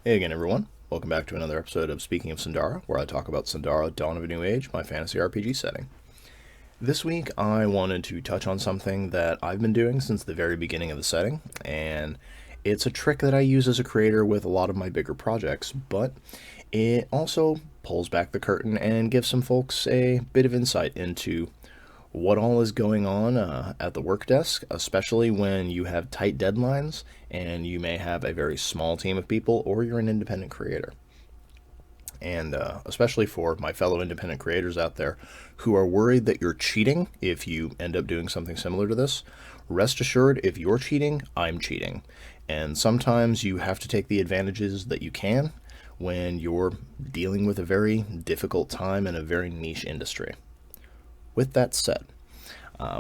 Hey again, everyone. Welcome back to another episode of Speaking of Sundara, where I talk about Sundara, Dawn of a New Age, my fantasy RPG setting. This week, I wanted to touch on something that I've been doing since the very beginning of the setting, and it's a trick that I use as a creator with a lot of my bigger projects, but it also pulls back the curtain and gives some folks a bit of insight into what all is going on at the work desk, especially when you have tight deadlines and you may have a very small team of people or you're an independent creator. And especially for my fellow independent creators out there who are worried that you're cheating if you end up doing something similar to this, rest assured, if you're cheating, I'm cheating. And sometimes you have to take the advantages that you can when you're dealing with a very difficult time in a very niche industry. With that said,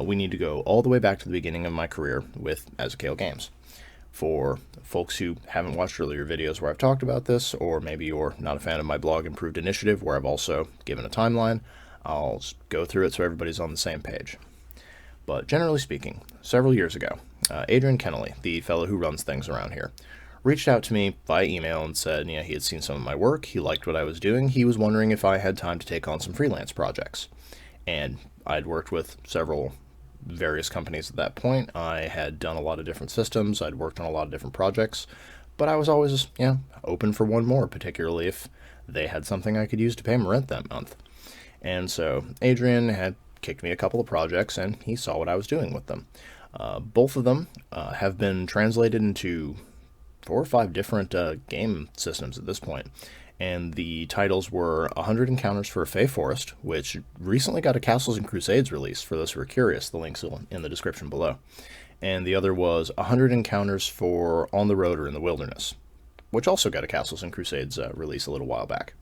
we need to go all the way back to the beginning of my career with Azukail Games. For folks who haven't watched earlier videos where I've talked about this, or maybe you're not a fan of my blog Improved Initiative, where I've also given a timeline, I'll go through it so everybody's on the same page. But generally speaking, several years ago, Adrian Kennelly, the fellow who runs things around here, reached out to me by email and said, he had seen some of my work, he liked what I was doing, he was wondering if I had time to take on some freelance projects. And I'd worked with several various companies at that point. I had done a lot of different systems. I'd worked on a lot of different projects, but I was always, open for one more, particularly if they had something I could use to pay my rent that month. And so Adrian had kicked me a couple of projects, and he saw what I was doing with them. Both of them have been translated into 4 or 5 different game systems at this point. And the titles were 100 Encounters for a Fey Forest, which recently got a Castles and Crusades release, for those who are curious. The link's in the description below. And the other was 100 Encounters for On the Road or in the Wilderness, which also got a Castles and Crusades release a little while back.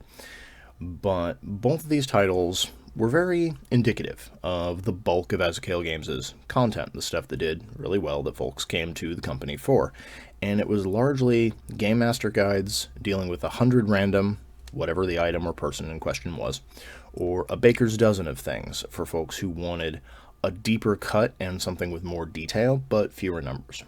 But both of these titles were very indicative of the bulk of Azukail Games' content, the stuff that did really well that folks came to the company for. And it was largely Game Master guides dealing with 100 random, whatever the item or person in question was, or a baker's dozen of things for folks who wanted a deeper cut and something with more detail, but fewer numbers.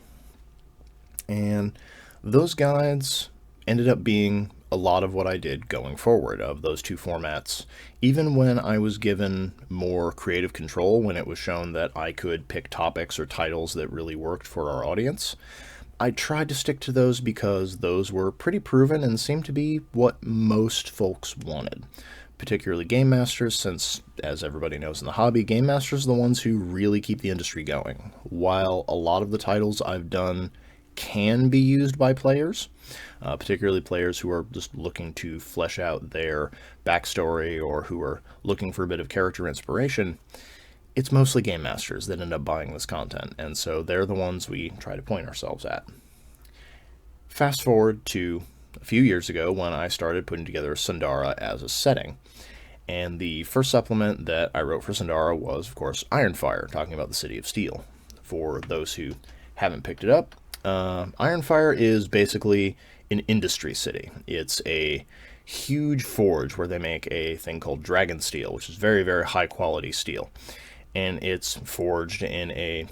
And those guides ended up being a lot of what I did going forward of those 2 formats, even when I was given more creative control, when it was shown that I could pick topics or titles that really worked for our audience. I tried to stick to those because those were pretty proven and seemed to be what most folks wanted, particularly Game Masters, since, as everybody knows in the hobby, Game Masters are the ones who really keep the industry going. While a lot of the titles I've done can be used by players, particularly players who are just looking to flesh out their backstory or who are looking for a bit of character inspiration, it's mostly Game Masters that end up buying this content, and so they're the ones we try to point ourselves at. Fast forward to a few years ago when I started putting together Sundara as a setting, and the first supplement that I wrote for Sundara was, of course, Ironfire, talking about the City of Steel. For those who haven't picked it up, Ironfire is basically an industry city. It's a huge forge where they make a thing called dragon steel, which is very, very high quality steel. And it's forged in a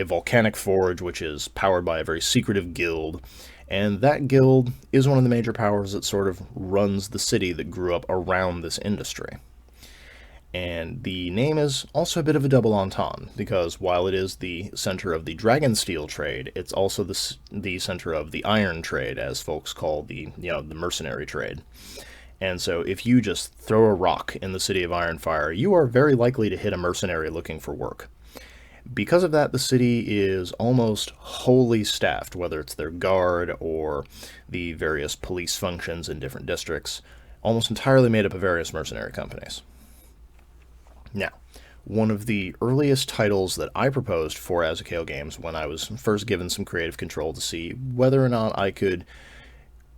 volcanic forge, which is powered by a very secretive guild. And that guild is one of the major powers that sort of runs the city that grew up around this industry. And the name is also a bit of a double entendre, because while it is the center of the dragon steel trade, it's also the center of the iron trade, as folks call the mercenary trade. And so if you just throw a rock in the city of Ironfire, you are very likely to hit a mercenary looking for work. Because of that, the city is almost wholly staffed, whether it's their guard or the various police functions in different districts, almost entirely made up of various mercenary companies. Now, one of the earliest titles that I proposed for Azukail Games when I was first given some creative control to see whether or not I could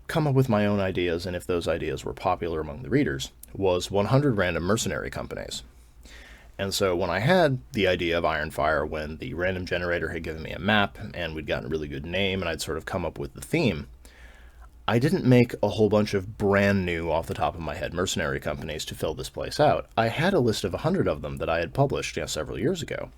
come up with my own ideas and if those ideas were popular among the readers, was 100 random mercenary companies. And so when I had the idea of Ironfire, when the random generator had given me a map and we'd gotten a really good name and I'd sort of come up with the theme, I didn't make a whole bunch of brand new off the top of my head mercenary companies to fill this place out. I had a list of 100 of them that I had published several years ago,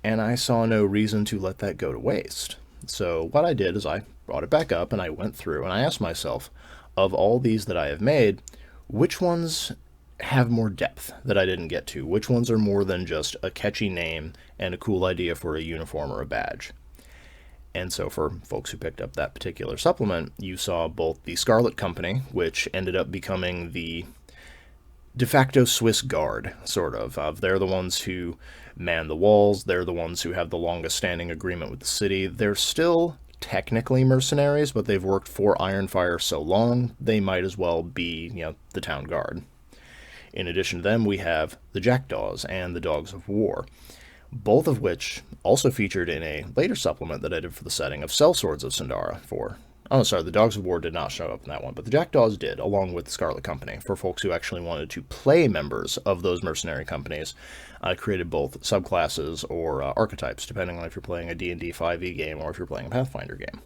and I saw no reason to let that go to waste. So what I did is I brought it back up, and I went through and I asked myself, of all these that I have made, which ones have more depth that I didn't get to? Which ones are more than just a catchy name and a cool idea for a uniform or a badge? And so for folks who picked up that particular supplement, you saw both the Scarlet Company, which ended up becoming the de facto Swiss Guard, sort of. They're the ones who man the walls. They're the ones who have the longest standing agreement with the city. They're still technically mercenaries, but they've worked for Ironfire so long, they might as well be, the town guard. In addition to them, we have the Jackdaws and the Dogs of War, both of which also featured in a later supplement that I did for the setting of Sellswords of Sundara for... Oh, sorry, the Dogs of War did not show up in that one, but the Jackdaws did, along with the Scarlet Company, for folks who actually wanted to play members of those mercenary companies. I created both subclasses or archetypes, depending on if you're playing a D&D 5e game or if you're playing a Pathfinder game.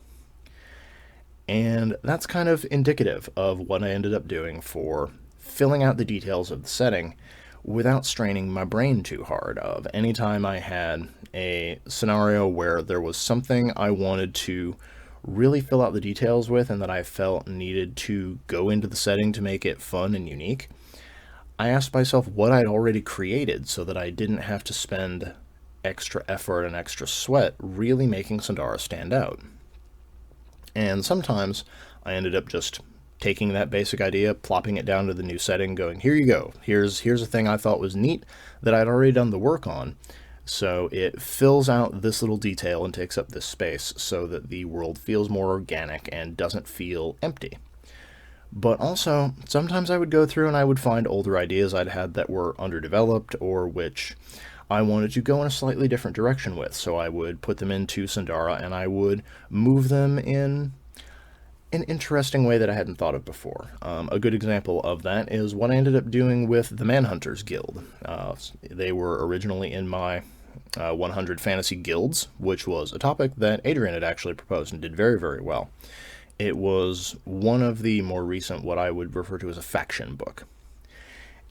And that's kind of indicative of what I ended up doing for filling out the details of the setting without straining my brain too hard. Of any time I had a scenario where there was something I wanted to really fill out the details with and that I felt needed to go into the setting to make it fun and unique, I asked myself what I'd already created so that I didn't have to spend extra effort and extra sweat really making Sundara stand out. And sometimes I ended up just taking that basic idea, plopping it down to the new setting, going, here you go, here's a thing I thought was neat that I'd already done the work on. So it fills out this little detail and takes up this space so that the world feels more organic and doesn't feel empty. But also, sometimes I would go through and I would find older ideas I'd had that were underdeveloped or which I wanted to go in a slightly different direction with. So I would put them into Sundara and I would move them in an interesting way that I hadn't thought of before. A good example of that is what I ended up doing with the Manhunters Guild. They were originally in my 100 Fantasy Guilds, which was a topic that Adrian had actually proposed and did very, very well. It was one of the more recent, what I would refer to as a faction book.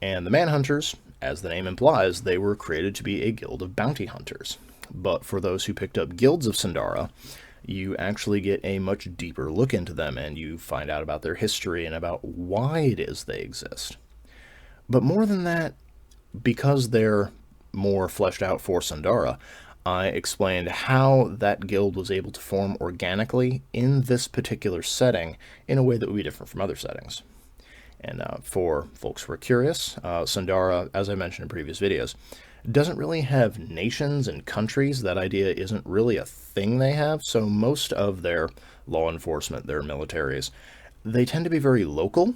And the Manhunters, as the name implies, they were created to be a guild of bounty hunters. But for those who picked up Guilds of Sundara, you actually get a much deeper look into them, and you find out about their history and about why it is they exist. But more than that, because they're more fleshed out for Sundara, I explained how that guild was able to form organically in this particular setting in a way that would be different from other settings. And for folks who are curious, Sundara, as I mentioned in previous videos, doesn't really have nations and countries. That idea isn't really a thing they have, so most of their law enforcement, their militaries, they tend to be very local.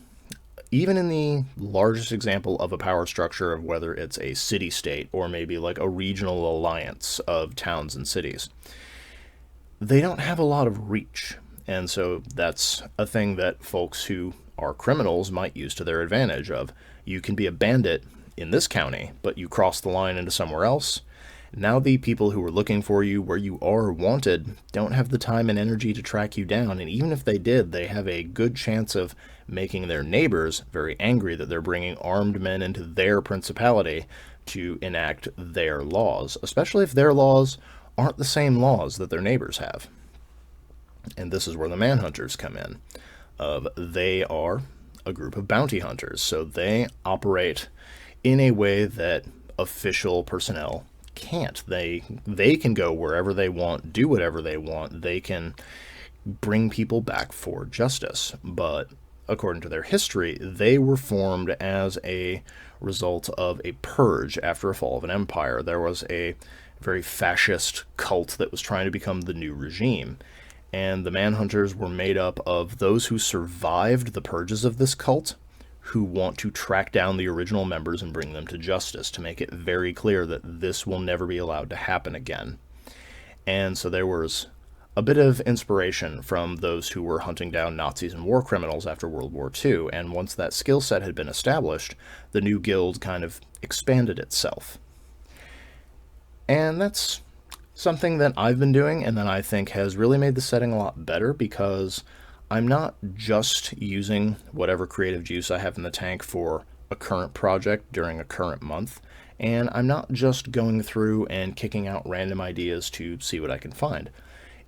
Even in the largest example of a power structure of whether it's a city-state or maybe like a regional alliance of towns and cities, they don't have a lot of reach. And so that's a thing that folks who are criminals might use to their advantage of. You can be a bandit in this county, but you cross the line into somewhere else. Now the people who are looking for you where you are wanted don't have the time and energy to track you down, and even if they did, they have a good chance of making their neighbors very angry that they're bringing armed men into their principality to enact their laws, especially if their laws aren't the same laws that their neighbors have. And this is where the Manhunters come in. They are a group of bounty hunters, so they operate in a way that official personnel can't. They can go wherever they want, do whatever they want. They can bring people back for justice. But according to their history, they were formed as a result of a purge after a fall of an empire. There was a very fascist cult that was trying to become the new regime. And the Manhunters were made up of those who survived the purges of this cult, who want to track down the original members and bring them to justice to make it very clear that this will never be allowed to happen again. And so there was a bit of inspiration from those who were hunting down Nazis and war criminals after World War II, and once that skill set had been established, the new guild kind of expanded itself. And that's something that I've been doing and that I think has really made the setting a lot better, because I'm not just using whatever creative juice I have in the tank for a current project during a current month, and I'm not just going through and kicking out random ideas to see what I can find.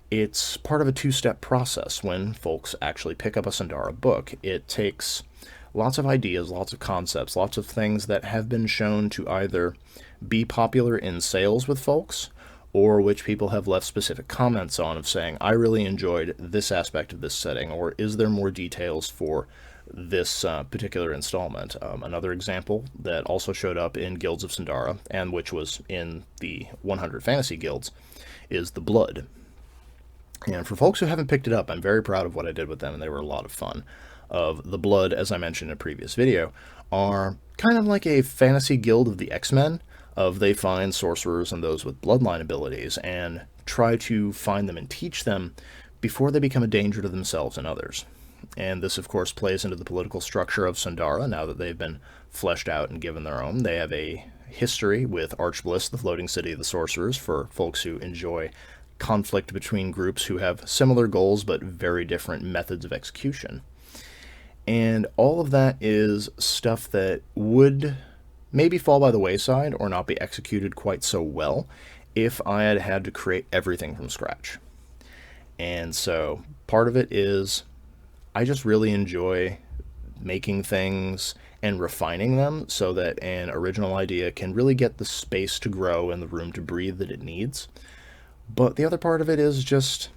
It's part of a two-step process when folks actually pick up a Sundara book. It takes lots of ideas, lots of concepts, lots of things that have been shown to either be popular in sales with folks, or which people have left specific comments on of saying, I really enjoyed this aspect of this setting, or is there more details for this particular installment? Another example that also showed up in Guilds of Sundara, and which was in the 100 Fantasy Guilds, is the Blood. And for folks who haven't picked it up, I'm very proud of what I did with them, and they were a lot of fun. Of the Blood, as I mentioned in a previous video, are kind of like a fantasy guild of the X-Men, of they find sorcerers and those with bloodline abilities and try to find them and teach them before they become a danger to themselves and others. And this, of course, plays into the political structure of Sundara now that they've been fleshed out and given their own. They have a history with Archbliss, the floating city of the sorcerers, for folks who enjoy conflict between groups who have similar goals but very different methods of execution. And all of that is stuff that would maybe fall by the wayside or not be executed quite so well if I had had to create everything from scratch. And so part of it is I just really enjoy making things and refining them so that an original idea can really get the space to grow and the room to breathe that it needs. But the other part of it is just,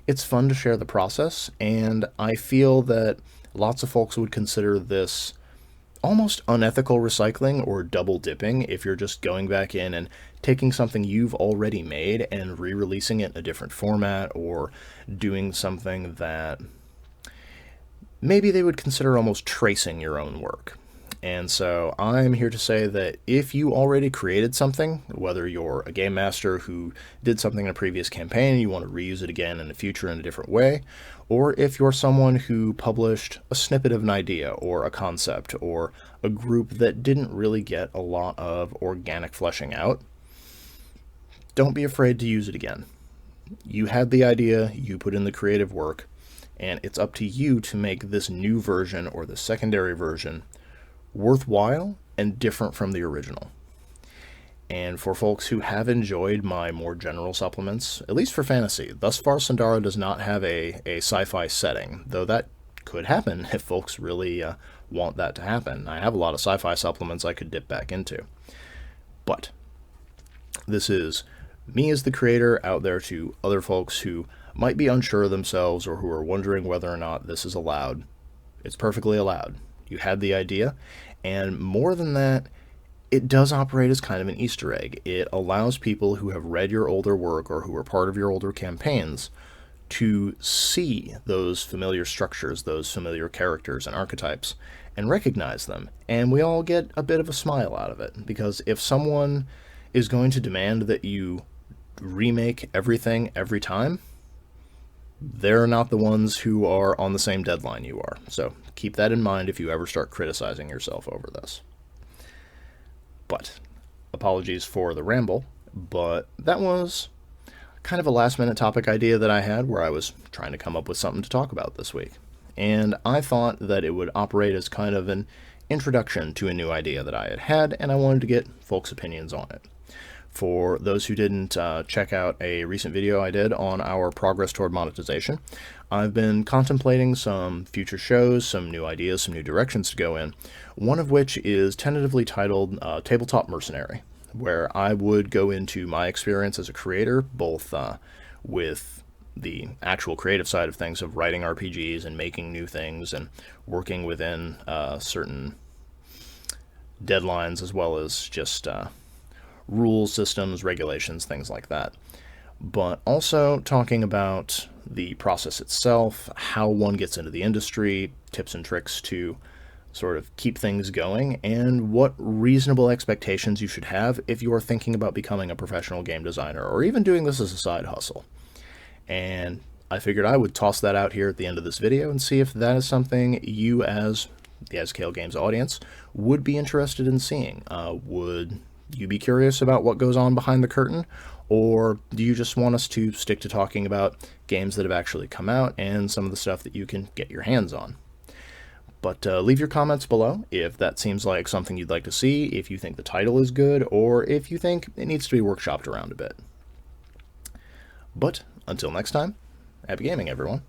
it's fun to share the process, and I feel that lots of folks would consider this almost unethical recycling or double dipping if you're just going back in and taking something you've already made and re-releasing it in a different format, or doing something that maybe they would consider almost tracing your own work. And so I'm here to say that if you already created something, whether you're a game master who did something in a previous campaign and you want to reuse it again in the future in a different way, or if you're someone who published a snippet of an idea or a concept or a group that didn't really get a lot of organic fleshing out, don't be afraid to use it again. You had the idea, you put in the creative work, and it's up to you to make this new version or the secondary version worthwhile and different from the original. And for folks who have enjoyed my more general supplements, at least for fantasy, thus far Sundara does not have a sci-fi setting, though that could happen if folks really want that to happen. I have a lot of sci-fi supplements I could dip back into. But this is me as the creator out there to other folks who might be unsure of themselves or who are wondering whether or not this is allowed. It's perfectly allowed. You had the idea, and more than that, it does operate as kind of an Easter egg. It allows people who have read your older work or who are part of your older campaigns to see those familiar structures, those familiar characters and archetypes, and recognize them. And we all get a bit of a smile out of it, because if someone is going to demand that you remake everything every time, they're not the ones who are on the same deadline you are. So keep that in mind if you ever start criticizing yourself over this. But apologies for the ramble, but that was kind of a last-minute topic idea that I had where I was trying to come up with something to talk about this week. And I thought that it would operate as kind of an introduction to a new idea that I had, and I wanted to get folks' opinions on it. For those who didn't check out a recent video I did on our progress toward monetization, I've been contemplating some future shows, some new ideas, some new directions to go in, one of which is tentatively titled Tabletop Mercenary, where I would go into my experience as a creator, both with the actual creative side of things of writing RPGs and making new things and working within certain deadlines, as well as just rules, systems, regulations, things like that. But also talking about the process itself, how one gets into the industry, tips and tricks to sort of keep things going, and what reasonable expectations you should have if you are thinking about becoming a professional game designer, or even doing this as a side hustle. And I figured I would toss that out here at the end of this video and see if that is something you, as the Azukail Games audience, would be interested in seeing. Would you be curious about what goes on behind the curtain, or do you just want us to stick to talking about games that have actually come out and some of the stuff that you can get your hands on? But leave your comments below if that seems like something you'd like to see, if you think the title is good, or if you think it needs to be workshopped around a bit. But Until next time, happy gaming, everyone.